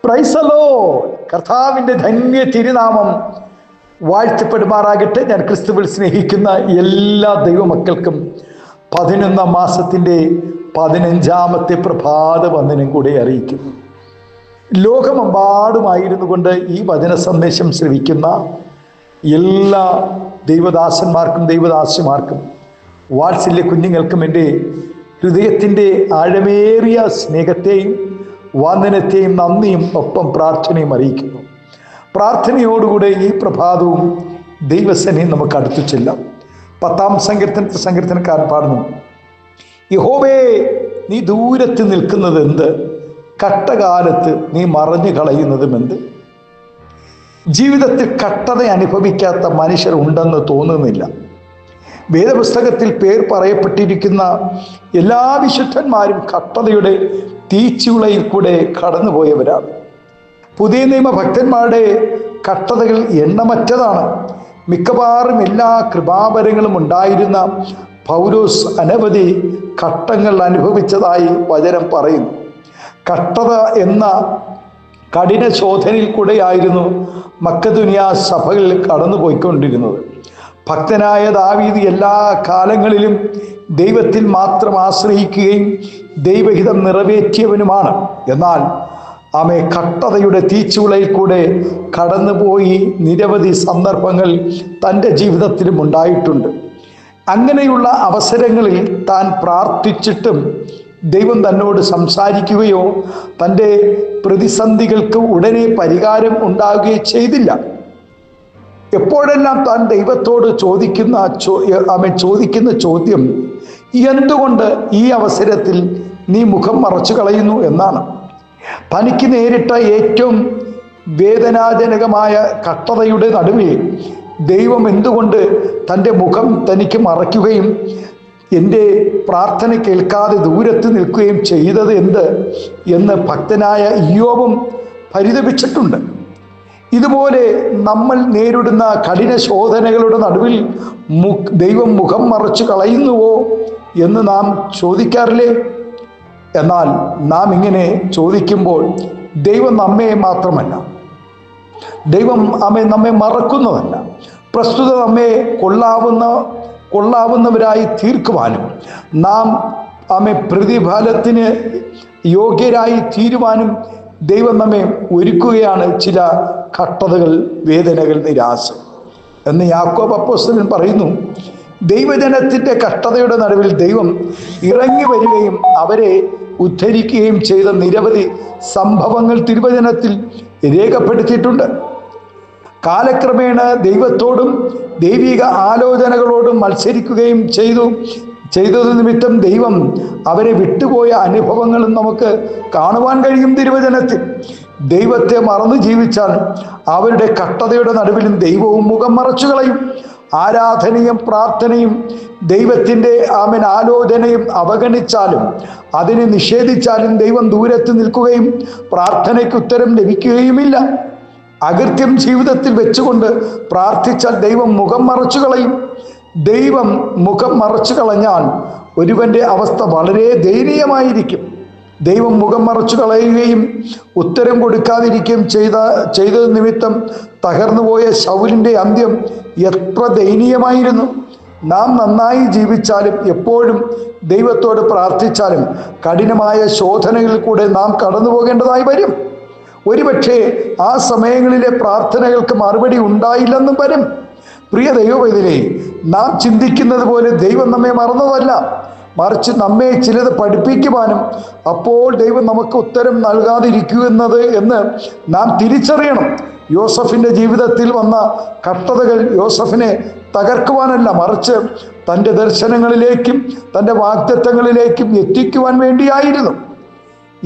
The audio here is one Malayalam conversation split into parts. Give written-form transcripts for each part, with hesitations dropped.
Praise the Lord. കർത്താവിൻ്റെ ധന്യ തിരുനാമം വാഴ്ത്തപ്പെടുമാറാകട്ടെ. ഞാൻ ക്രിസ്തുവിൽ സ്നേഹിക്കുന്ന എല്ലാ ദൈവമക്കൾക്കും 11ാം മാസത്തിൻ്റെ 15ാമത്തെ പ്രഭാത വന്ദനം കൂടെ അറിയിക്കുന്നു. ലോകമെമ്പാടുമായിരുന്നു കൊണ്ട് ഈ വചന സന്ദേശം ശ്രവിക്കുന്ന എല്ലാ ദൈവദാസന്മാർക്കും ദൈവദാസിമാർക്കും വാത്സല്യ കുഞ്ഞുങ്ങൾക്കും എൻ്റെ ഹൃദയത്തിൻ്റെ ആഴമേറിയ സ്നേഹത്തെയും വന്ദനത്തെയും നന്ദിയും ഒപ്പം പ്രാർത്ഥനയും അറിയിക്കുന്നു. പ്രാർത്ഥനയോടുകൂടെ ഈ പ്രഭാതവും ദൈവസേനയും നമുക്ക് അടുത്തു ചെല്ലാം. 10ാം സങ്കീർത്തനക്കാരൻ പാടുന്നു, യഹോവേ നീ ദൂരത്ത് നിൽക്കുന്നത് എന്ത്, കഷ്ടകാലത്ത് നീ മറഞ്ഞു കളയുന്നതും എന്ത്. ജീവിതത്തിൽ കഷ്ടത അനുഭവിക്കാത്ത മനുഷ്യർ ഉണ്ടെന്ന് തോന്നുന്നില്ല. വേദപുസ്തകത്തിൽ പേർ പറയപ്പെട്ടിരിക്കുന്ന എല്ലാ വിശുദ്ധന്മാരും കഷ്ടതയുടെ തീച്ചുളയിൽ കൂടെ കടന്നുപോയവരാണ്. പുതിയ നിയമ ഭക്തന്മാരുടെ കഷ്ടതകൾ എണ്ണമറ്റതാണ്. മിക്കവാറും എല്ലാ കൃപാവരങ്ങളും ഉണ്ടായിരുന്ന പൗലോസ് അനവധി ഘട്ടങ്ങൾ അനുഭവിച്ചതായി വചനം പറയുന്നു. കഷ്ടത എന്ന കഠിന ശോധനയിൽ കൂടെയായിരുന്നു മക്കെദോന്യ സഭകളിൽ കടന്നുപോയിക്കൊണ്ടിരുന്നത്. ഭക്തനായ ദാവീദ് എല്ലാ കാലങ്ങളിലും ദൈവത്തിൽ മാത്രം ആശ്രയിക്കുകയും ദൈവഹിതം നിറവേറ്റിയവനുമാണ്. എന്നാൽ ആമേ കഷ്ടതയുടെ തീച്ചുളയിൽ കൂടെ കടന്നുപോയി നിരവധി സന്ദർഭങ്ങൾ തൻ്റെ ജീവിതത്തിലും ഉണ്ടായിട്ടുണ്ട്. അങ്ങനെയുള്ള അവസരങ്ങളിൽ താൻ പ്രാർത്ഥിച്ചിട്ടും ദൈവം തന്നോട് സംസാരിക്കുകയോ തൻ്റെ പ്രതിസന്ധികൾക്ക് ഉടനെ പരിഹാരം ഉണ്ടാകുകയോ ചെയ്തില്ല. എപ്പോഴെല്ലാം താൻ ദൈവത്തോട് ചോദിക്കുന്ന ചോദ്യം, എന്തുകൊണ്ട് ഈ അവസരത്തിൽ നീ മുഖം മറച്ചു കളയുന്നു എന്നാണ്. തനിക്ക് നേരിട്ട ഏറ്റവും വേദനാജനകമായ കഷ്ടതയുടെ നടുവിൽ ദൈവം എന്തുകൊണ്ട് തൻ്റെ മുഖം തനിക്ക് മറയ്ക്കുകയും എൻ്റെ പ്രാർത്ഥന കേൾക്കാതെ ദൂരത്ത് നിൽക്കുകയും ചെയ്തത് എന്ത് എന്ന് ഭക്തനായ ഇയ്യോബും പരിതപിച്ചിട്ടുണ്ട്. ഇതുപോലെ നമ്മൾ നേരിടുന്ന കഠിന ശോധനകളുടെ നടുവിൽ ദൈവം മുഖം മറച്ചു കളയുന്നുവോ എന്ന് നാം ചോദിക്കാറില്ലേ? എന്നാൽ നാം ഇങ്ങനെ ചോദിക്കുമ്പോൾ ദൈവം നമ്മെ മാത്രമല്ല, ദൈവം നമ്മെ മറക്കുന്നതല്ല. പ്രസ്തുത നമ്മെ കൊള്ളാവുന്നവരായി തീർക്കുവാനും നാം പ്രതിഫലത്തിന് യോഗ്യരായി തീരുവാനും ദൈവം നമ്മെ ഒരുക്കുകയാണ് ചില കഷ്ടതകൾ, വേദനകൾ, നിരാശ എന്ന് യാക്കോബ് അപ്പോസ്തലൻ പറയുന്നു. ദൈവജനത്തിൻ്റെ കഷ്ടതയുടെ നടുവിൽ ദൈവം ഇറങ്ങി വരികയും അവരെ ഉദ്ധരിക്കുകയും ചെയ്ത നിരവധി സംഭവങ്ങൾ തിരുവചനത്തിൽ രേഖപ്പെടുത്തിയിട്ടുണ്ട്. കാലക്രമേണ ദൈവത്തോടും ദൈവിക ആലോചനകളോടും മത്സരിക്കുകയും ചെയ്തത് നിമിത്തം ദൈവം അവരെ വിട്ടുപോയ അനുഭവങ്ങളും നമുക്ക് കാണുവാൻ കഴിയും തിരുവചനത്തിൽ. ദൈവത്തെ മറന്നു ജീവിച്ചാൽ അവരുടെ കഷ്ടതയുടെ നടുവിലും ദൈവവും മുഖം മറച്ചു കളയും. ആരാധനയും പ്രാർത്ഥനയും ദൈവത്തിൻ്റെ ആലോചനയും അവഗണിച്ചാലും അതിനെ നിഷേധിച്ചാലും ദൈവം ദൂരത്ത് നിൽക്കുകയും പ്രാർത്ഥനയ്ക്ക് ഉത്തരം ലഭിക്കുകയുമില്ല. അകൃത്യം ജീവിതത്തിൽ വെച്ചുകൊണ്ട് പ്രാർത്ഥിച്ചാൽ ദൈവം മുഖം മറച്ചു കളയും. ദൈവം മുഖം മറച്ചു കളഞ്ഞാൽ ഒരുവൻ്റെ അവസ്ഥ വളരെ ദയനീയമായിരിക്കും. ദൈവം മുഖം മറച്ചു കളയുകയും ഉത്തരം കൊടുക്കാതിരിക്കുകയും ചെയ്തത് നിമിത്തം തകർന്നുപോയ ശൗലിൻ്റെ അന്ത്യം എത്ര ദയനീയമായിരുന്നു. നാം നന്നായി ജീവിച്ചാലും എപ്പോഴും ദൈവത്തോട് പ്രാർത്ഥിച്ചാലും കഠിനമായ ശോധനകളിൽ കൂടെ നാം കടന്നു പോകേണ്ടതായി വരും. ഒരുപക്ഷെ ആ സമയങ്ങളിലെ പ്രാർത്ഥനകൾക്ക് മറുപടി ഉണ്ടായില്ലെന്നും വരും. പ്രിയ ദൈവവൈതലേ, നാം ചിന്തിക്കുന്നത് പോലെ ദൈവം നമ്മെ മറന്നതല്ല, മറിച്ച് നമ്മെ ചിലത് പഠിപ്പിക്കുവാനും അപ്പോൾ ദൈവം നമുക്ക് ഉത്തരം നൽകാതിരിക്കുന്നത് എന്ന് നാം തിരിച്ചറിയണം. യോസഫിൻ്റെ ജീവിതത്തിൽ വന്ന കഷ്ടതകൾ യോസഫിനെ തകർക്കുവാനല്ല, മറിച്ച് തൻ്റെ ദർശനങ്ങളിലേക്കും തൻ്റെ വാഗ്ദത്തങ്ങളിലേക്കും എത്തിക്കുവാൻ വേണ്ടിയായിരുന്നു.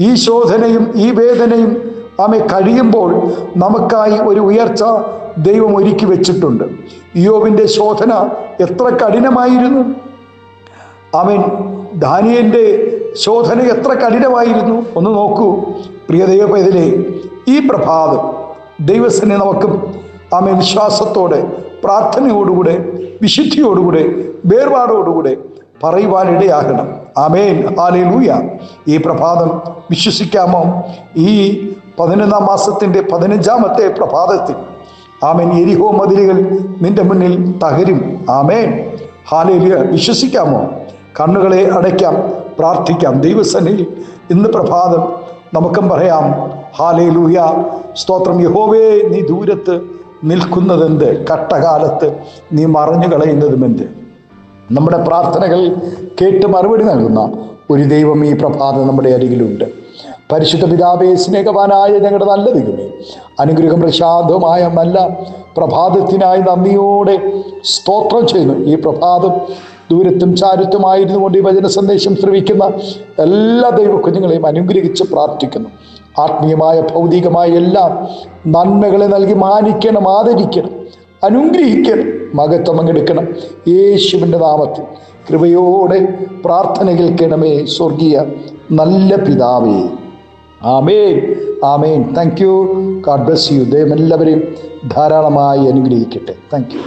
ഈ ശോധനയും ഈ വേദനയും കഴിയുമ്പോൾ നമുക്കായി ഒരു ഉയർച്ച ദൈവം ഒരുക്കി വെച്ചിട്ടുണ്ട്. ഇയ്യോബിൻ്റെ ശോധന എത്ര കഠിനമായിരുന്നു. ദാനിയേലിൻ്റെ ശോധന എത്ര കഠിനമായിരുന്നു. ഒന്ന് നോക്കൂ പ്രിയ ദൈവപൈതലേ, ഈ പ്രഭാതം ദൈവസനെ നമുക്കും വിശ്വാസത്തോടെ പ്രാർത്ഥനയോടുകൂടെ വിശുദ്ധിയോടുകൂടെ വേർപാടോടുകൂടെ പറയുവാനിടയാകണം. ആമേൻ. ഹല്ലേലൂയ. ഈ പ്രഭാതം വിശ്വസിക്കാമോ? ഈ 11-ാം മാസത്തിൻ്റെ 15-ാമത്തെ പ്രഭാതത്തിൽ ആമേൻ യെരിഹോ മതിലുകൾ നിന്റെ മുന്നിൽ തകരും. ആമേൻ. ഹല്ലേലൂയ. വിശ്വസിക്കാമോ? കണ്ണുകളെ അടയ്ക്കാം, പ്രാർത്ഥിക്കാം. ദൈവസന്നിധിയിൽ ഇന്ന് പ്രഭാതം നമുക്കും പറയാം, ഹല്ലേലൂയ, സ്തോത്രം. യഹോവേ, നീ ദൂരത്ത് നിൽക്കുന്നതെന്ത്? കട്ടകാലത്ത് നീ മറഞ്ഞു കളയുന്നതുമെന്ത്? നമ്മുടെ പ്രാർത്ഥനകൾ കേട്ട് മറുപടി നൽകുന്ന ഒരു ദൈവം ഈ പ്രഭാതം നമ്മുടെ അരികിലുണ്ട്. പരിശുദ്ധ പിതാവേ, സ്നേഹവാനായ ഞങ്ങളുടെ നല്ല ദൈവമേ, അനുഗ്രഹം പ്രശാന്തമായ നല്ല പ്രഭാതത്തിനായി നന്ദിയോടെ സ്തോത്രം ചെയ്യുന്നു. ഈ പ്രഭാതം ദൂരത്തും ചാരുത്തുമായിരുന്നു കൊണ്ട് ഈ വചന സന്ദേശം ശ്രവിക്കുന്ന എല്ലാ ദൈവ കുഞ്ഞുങ്ങളെയും അനുഗ്രഹിച്ച് പ്രാർത്ഥിക്കുന്നു. ആത്മീയമായ ഭൗതികമായ എല്ലാ നന്മകളെ നൽകി മാനിക്കണം, ആദരിക്കണം, അനുഗ്രഹിക്കണം, മഹത്വം പങ്കെടുക്കണം. യേശുവിൻ്റെ നാമത്തിൽ കൃപയോടെ പ്രാർത്ഥന കേൾക്കണമേ സ്വർഗീയ നല്ല പിതാവേ. ആമേൻ, ആമേൻ. Thank you. God bless you. ദൈവം എല്ലാവരെയും ധാരാളമായി അനുഗ്രഹിക്കട്ടെ. Thank U.